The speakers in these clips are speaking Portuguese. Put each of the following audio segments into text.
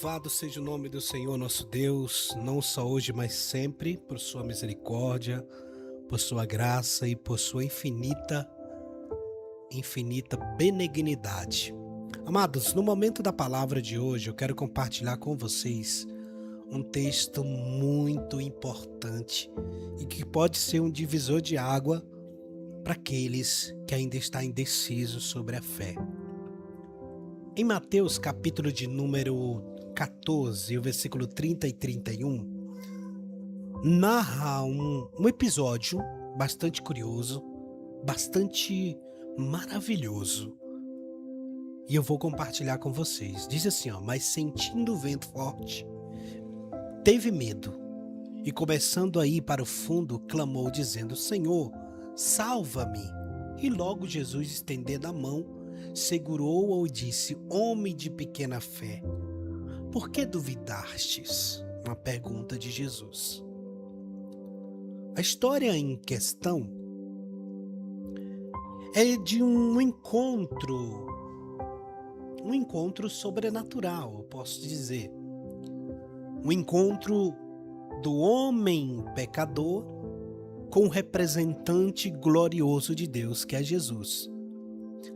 Louvado seja o nome do Senhor nosso Deus, não só hoje, mas sempre, por sua misericórdia, por sua graça e por sua infinita benignidade. Amados, no momento da palavra de hoje, eu quero compartilhar com vocês um texto muito importante e que pode ser um divisor de água para aqueles que ainda estão indecisos sobre a fé. Em Mateus, capítulo de número 14, o versículo 30 e 31, narra um episódio bastante curioso, bastante maravilhoso. E eu vou compartilhar com vocês. Diz assim, mas sentindo o vento forte, teve medo e começando a ir para o fundo, clamou dizendo, Senhor, salva-me. E logo Jesus, estendendo a mão, segurou-o e disse, homem de pequena fé, por que duvidastes? Uma pergunta de Jesus. A história em questão é de um encontro sobrenatural, eu posso dizer. Um encontro do homem pecador com o representante glorioso de Deus, que é Jesus.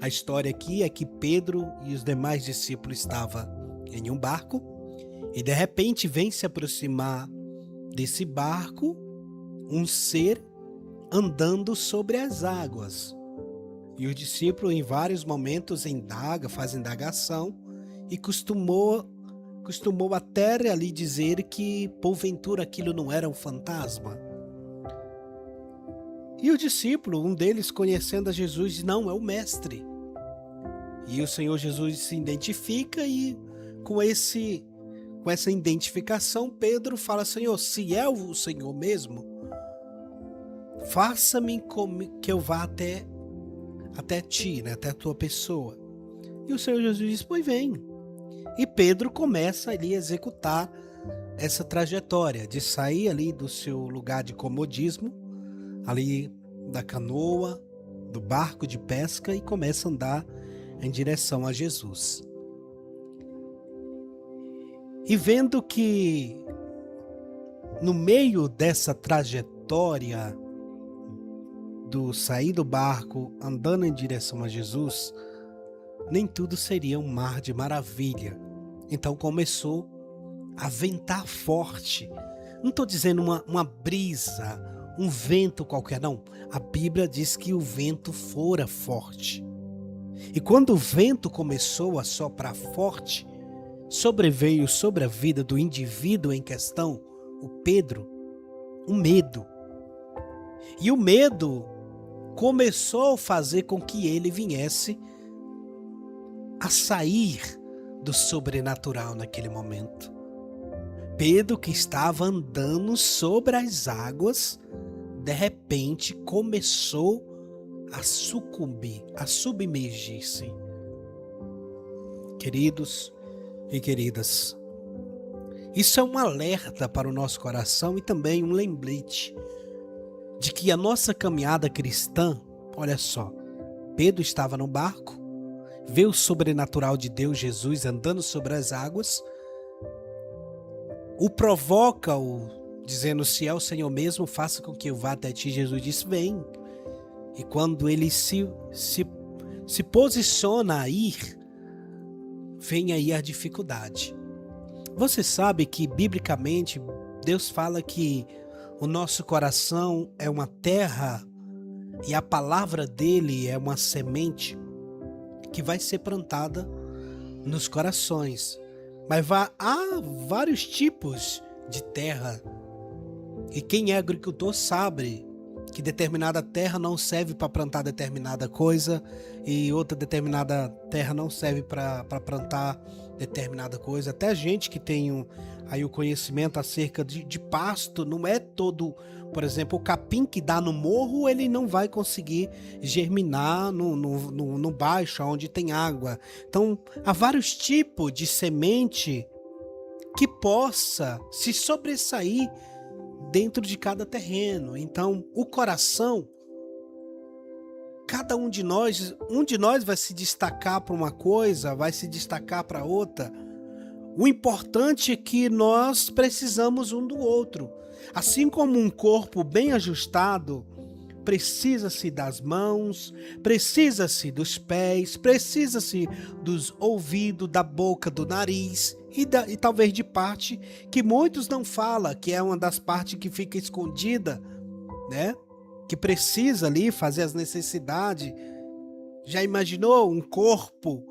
A história aqui é que Pedro e os demais discípulos estavam em um barco e de repente vem se aproximar desse barco um ser andando sobre as águas. E o discípulo em vários momentos faz indagação e costumou até ali dizer que porventura aquilo não era um fantasma. E o discípulo, um deles, conhecendo a Jesus, diz, não, é o mestre. E o Senhor Jesus se identifica e com essa identificação, Pedro fala, Senhor, se é o Senhor mesmo, faça-me que eu vá até ti, né, até a tua pessoa. E o Senhor Jesus diz, pois vem. E Pedro começa ali a executar essa trajetória de sair ali do seu lugar de comodismo, ali da canoa, do barco de pesca e começa a andar em direção a Jesus. E vendo que no meio dessa trajetória do sair do barco, andando em direção a Jesus, nem tudo seria um mar de maravilha. Então começou a ventar forte. Não estou dizendo uma brisa, um vento qualquer, não. A Bíblia diz que o vento fora forte. E quando o vento começou a soprar forte, sobreveio sobre a vida do indivíduo em questão, o Pedro, um medo. E o medo começou a fazer com que ele viesse a sair do sobrenatural naquele momento. Pedro, que estava andando sobre as águas, de repente começou a sucumbir, a submergir-se. Queridos e queridas, isso é um alerta para o nosso coração e também um lembrete de que a nossa caminhada cristã, olha só, Pedro estava no barco, vê o sobrenatural de Deus, Jesus andando sobre as águas, o provoca, dizendo, se é o Senhor mesmo, faça com que eu vá até ti. Jesus disse, vem. E quando ele se posiciona a ir, vem aí a dificuldade. Você sabe que, biblicamente, Deus fala que o nosso coração é uma terra e a palavra dele é uma semente que vai ser plantada nos corações. Mas há vários tipos de terra. E quem é agricultor sabe que determinada terra não serve para plantar determinada coisa e outra determinada terra não serve para plantar determinada coisa. Até a gente que tem aí o conhecimento acerca de pasto, não é todo, por exemplo, o capim que dá no morro, ele não vai conseguir germinar no baixo, onde tem água. Então, há vários tipos de semente que possa se sobressair dentro de cada terreno. Então, o coração, cada um de nós vai se destacar para uma coisa, vai se destacar para outra. O importante é que nós precisamos um do outro. Assim como um corpo bem ajustado, precisa-se das mãos, precisa-se dos pés, precisa-se dos ouvidos, da boca, do nariz e talvez de parte que muitos não falam, que é uma das partes que fica escondida, né? Que precisa ali fazer as necessidades. Já imaginou um corpo,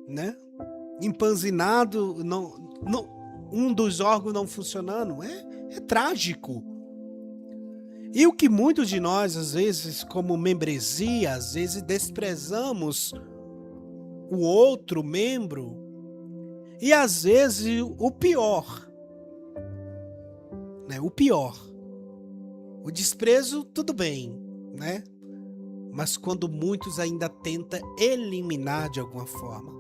né? Empanzinado, um dos órgãos não funcionando? É trágico. E o que muitos de nós, às vezes, como membresia, às vezes desprezamos o outro membro. E às vezes o pior, né? O pior. O desprezo, tudo bem, né? Mas quando muitos ainda tentam eliminar de alguma forma,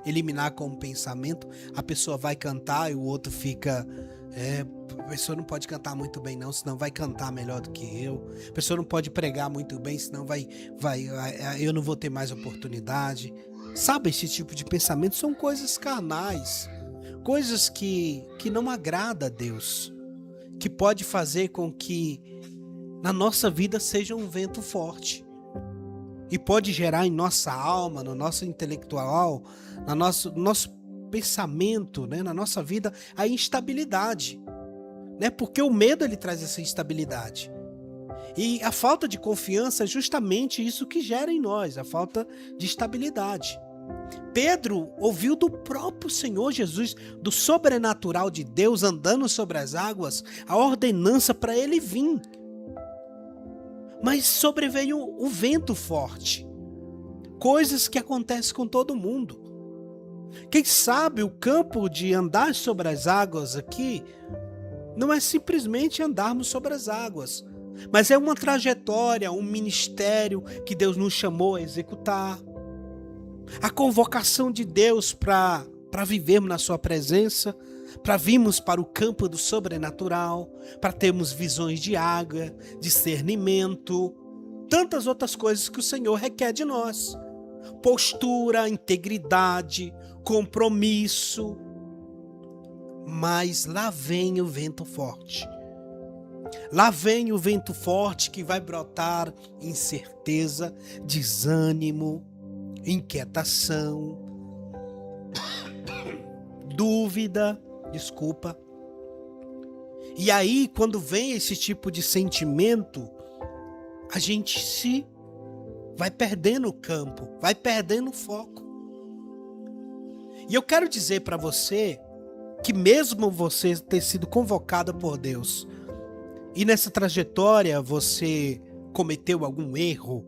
eliminar com um pensamento, a pessoa vai cantar e o outro fica... a pessoa não pode cantar muito bem não, senão vai cantar melhor do que eu. A pessoa não pode pregar muito bem, senão eu não vou ter mais oportunidade. Sabe, esse tipo de pensamento são coisas carnais, coisas que não agrada a Deus, que pode fazer com que na nossa vida seja um vento forte e pode gerar em nossa alma, no nosso intelectual, no nosso pensamento, né, na nossa vida, a instabilidade, né? Porque o medo ele traz essa instabilidade. E a falta de confiança é justamente isso que gera em nós, a falta de estabilidade. Pedro ouviu do próprio Senhor Jesus, do sobrenatural de Deus andando sobre as águas, a ordenança para ele vir. Mas sobreveio o vento forte, coisas que acontecem com todo mundo. Quem sabe o campo de andar sobre as águas aqui não é simplesmente andarmos sobre as águas, mas é uma trajetória, um ministério que Deus nos chamou a executar. A convocação de Deus para vivermos na sua presença, para virmos para o campo do sobrenatural, para termos visões de água, discernimento, tantas outras coisas que o Senhor requer de nós. Postura, integridade, compromisso. Mas lá vem o vento forte. Lá vem o vento forte que vai brotar incerteza, desânimo, inquietação, dúvida, E aí, quando vem esse tipo de sentimento, a gente se vai perdendo o campo, vai perdendo o foco. E eu quero dizer para você que mesmo você ter sido convocado por Deus e nessa trajetória você cometeu algum erro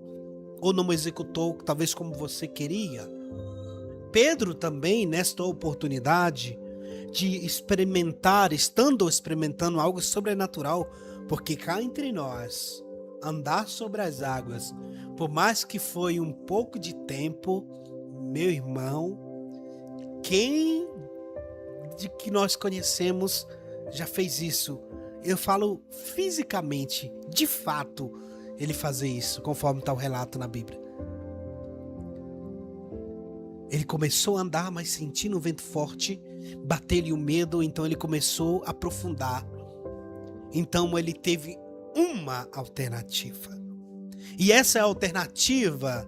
ou não executou talvez como você queria, Pedro também nesta oportunidade de experimentar, estando experimentando algo sobrenatural, porque cá entre nós, andar sobre as águas, por mais que foi um pouco de tempo, meu irmão, quem de que nós conhecemos já fez isso? Eu falo fisicamente, de fato, ele fazer isso, conforme está o relato na Bíblia. Ele começou a andar, mas sentindo um vento forte, bateu-lhe o medo, então ele começou a aprofundar. Então ele teve uma alternativa. E essa é a alternativa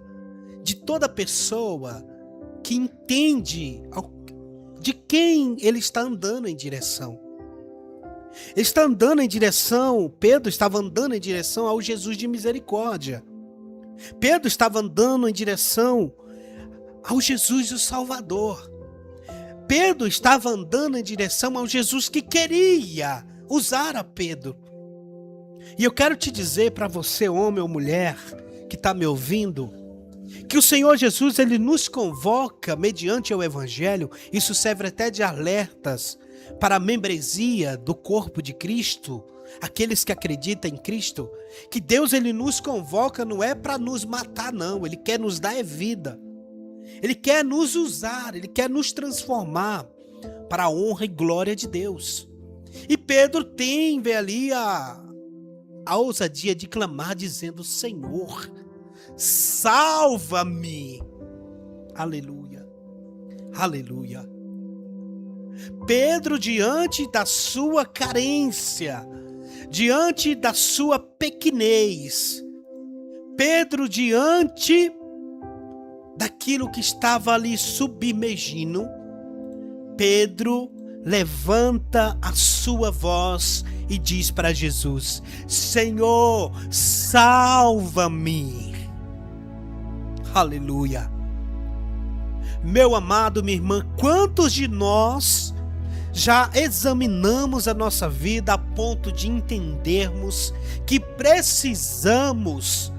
de toda pessoa que entende de quem ele está andando em direção. Ele está andando em direção, Pedro estava andando em direção ao Jesus de misericórdia. Pedro estava andando em direção ao Jesus o Salvador. Pedro estava andando em direção ao Jesus que queria usar a Pedro. E eu quero te dizer para você, homem ou mulher, que está me ouvindo, que o Senhor Jesus, ele nos convoca mediante o Evangelho. Isso serve até de alertas para a membresia do corpo de Cristo, aqueles que acreditam em Cristo, que Deus ele nos convoca não é para nos matar não, ele quer nos dar vida. Ele quer nos usar, ele quer nos transformar para a honra e glória de Deus. E Pedro tem ali a ousadia de clamar dizendo: Senhor, salva-me. Aleluia, aleluia. Pedro, diante da sua carência, diante da sua pequenez, Pedro, diante daquilo que estava ali submergindo, Pedro levanta a sua voz e diz para Jesus: Senhor, salva-me. Aleluia. Meu amado, minha irmã, quantos de nós já examinamos a nossa vida a ponto de entendermos que precisamos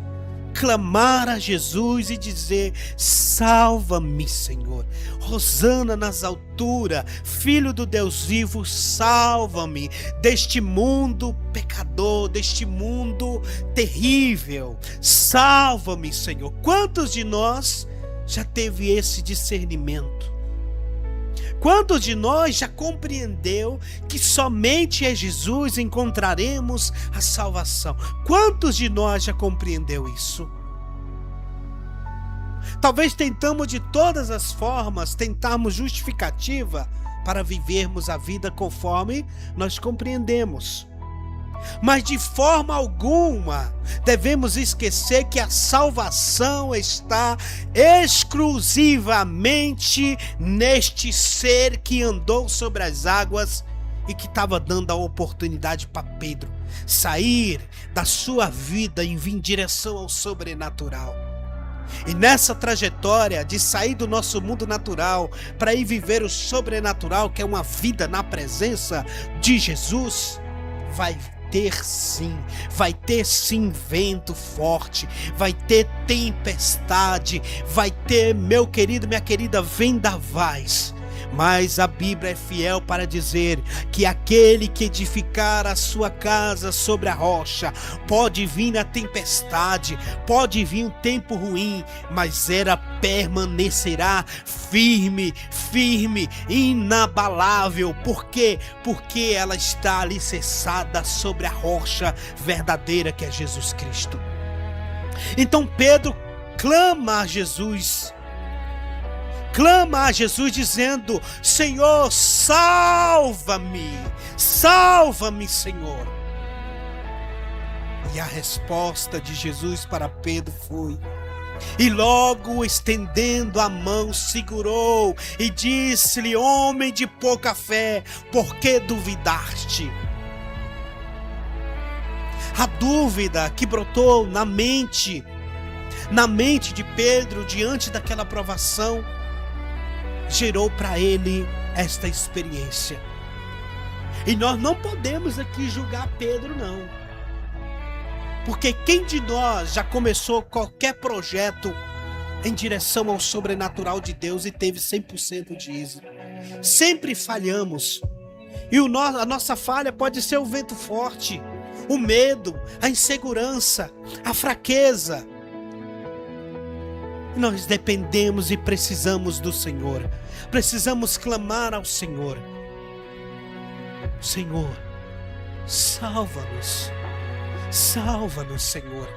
clamar a Jesus e dizer: salva-me, Senhor. Hosana nas alturas, Filho do Deus vivo, salva-me deste mundo pecador, deste mundo terrível. Salva-me, Senhor. Quantos de nós já teve esse discernimento? Quantos de nós já compreendeu que somente em Jesus encontraremos a salvação? Quantos de nós já compreendeu isso? Talvez tentamos de todas as formas, tentarmos justificativa para vivermos a vida conforme nós compreendemos. Mas de forma alguma devemos esquecer que a salvação está exclusivamente neste ser que andou sobre as águas e que estava dando a oportunidade para Pedro sair da sua vida e vir em direção ao sobrenatural. E nessa trajetória de sair do nosso mundo natural para ir viver o sobrenatural, que é uma vida na presença de Jesus, vai ter sim vento forte, vai ter tempestade, vai ter, meu querido, minha querida, vendavais. Mas a Bíblia é fiel para dizer que aquele que edificar a sua casa sobre a rocha, pode vir a tempestade, pode vir um tempo ruim, mas ela permanecerá firme, inabalável. Por quê? Porque ela está alicerçada sobre a rocha verdadeira, que é Jesus Cristo. Então Pedro clama a Jesus dizendo: Senhor, salva-me, Senhor. E a resposta de Jesus para Pedro foi: e logo estendendo a mão, segurou e disse-lhe: homem de pouca fé, por que duvidaste? A dúvida que brotou na mente de Pedro diante daquela provação gerou para ele esta experiência. E nós não podemos aqui julgar Pedro, não. Porque quem de nós já começou qualquer projeto em direção ao sobrenatural de Deus e teve 100% de êxito? Sempre falhamos. E a nossa falha pode ser o vento forte, o medo, a insegurança, a fraqueza. Nós dependemos e precisamos do Senhor. Precisamos clamar ao Senhor: Senhor, salva-nos. Salva-nos, Senhor.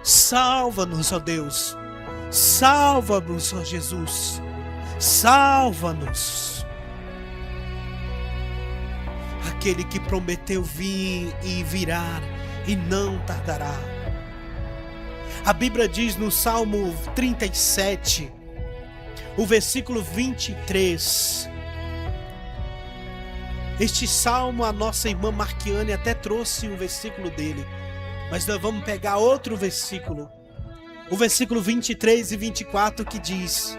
Salva-nos, ó Deus. Salva-nos, ó Jesus. Salva-nos. Aquele que prometeu vir e virá e não tardará. A Bíblia diz no Salmo 37, o versículo 23. Este salmo, a nossa irmã Marquiane até trouxe um versículo dele, mas nós vamos pegar outro versículo, o versículo 23 e 24, que diz: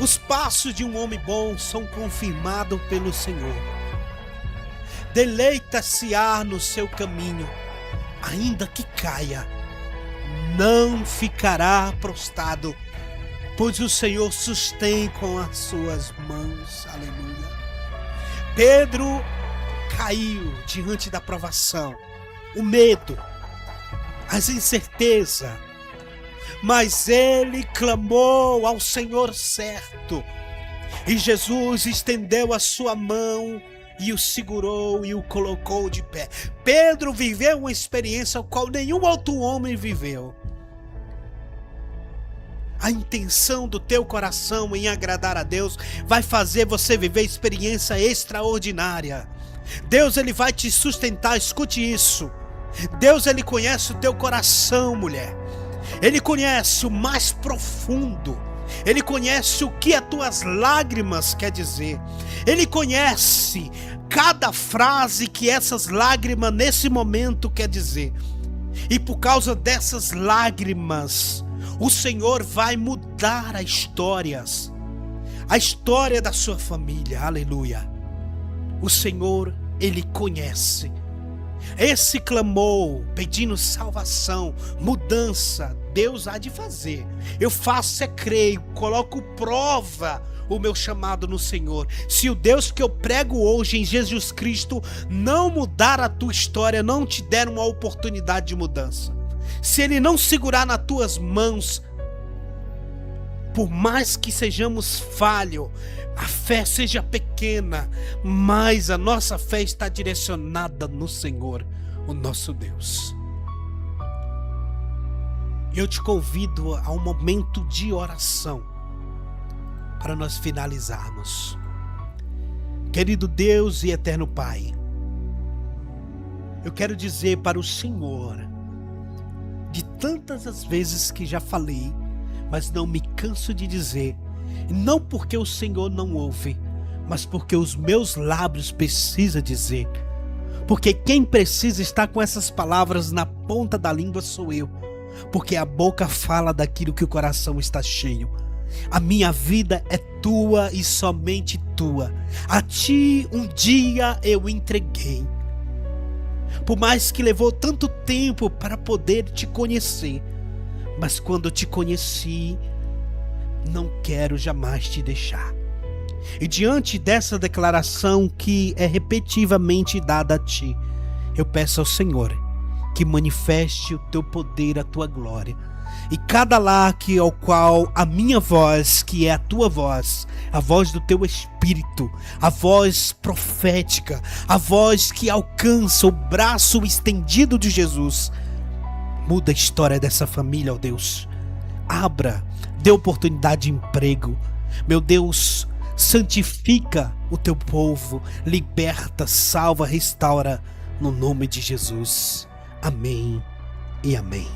os passos de um homem bom são confirmados pelo Senhor. Deleita-se-á no seu caminho, ainda que caia, não ficará prostrado, pois o Senhor sustém com as suas mãos. Aleluia. Pedro caiu diante da provação, o medo, as incertezas, mas ele clamou ao Senhor certo, e Jesus estendeu a sua mão e o segurou e o colocou de pé. Pedro viveu uma experiência a qual nenhum outro homem viveu. A intenção do teu coração em agradar a Deus vai fazer você viver experiência extraordinária. Deus, ele vai te sustentar, escute isso. Deus, ele conhece o teu coração, mulher. Ele conhece o mais profundo. Ele conhece o que as tuas lágrimas quer dizer. Ele conhece cada frase que essas lágrimas nesse momento quer dizer. E por causa dessas lágrimas, o Senhor vai mudar a história da sua família, aleluia. O Senhor, ele conhece. Esse clamou, pedindo salvação, mudança, Deus há de fazer. Eu faço creio, coloco prova o meu chamado no Senhor. Se o Deus que eu prego hoje em Jesus Cristo não mudar a tua história, não te der uma oportunidade de mudança, se Ele não segurar nas tuas mãos, por mais que sejamos falhos, a fé seja pequena, mas a nossa fé está direcionada no Senhor, o nosso Deus. Eu te convido a um momento de oração para nós finalizarmos. Querido Deus e eterno Pai, eu quero dizer para o Senhor, de tantas as vezes que já falei, mas não me canso de dizer, não porque o Senhor não ouve, mas porque os meus lábios precisam dizer, porque quem precisa estar com essas palavras na ponta da língua sou eu, porque a boca fala daquilo que o coração está cheio. A minha vida é tua e somente tua. A ti um dia eu entreguei. Por mais que levou tanto tempo para poder te conhecer, mas quando te conheci, não quero jamais te deixar. E diante dessa declaração que é repetitivamente dada a ti, eu peço ao Senhor que manifeste o teu poder, a tua glória. E cada lar ao qual a minha voz, que é a tua voz, a voz do teu Espírito, a voz profética, a voz que alcança o braço estendido de Jesus, muda a história dessa família, ó Deus. Abra, dê oportunidade de emprego. Meu Deus, santifica o teu povo, liberta, salva, restaura, no nome de Jesus. Amém e amém.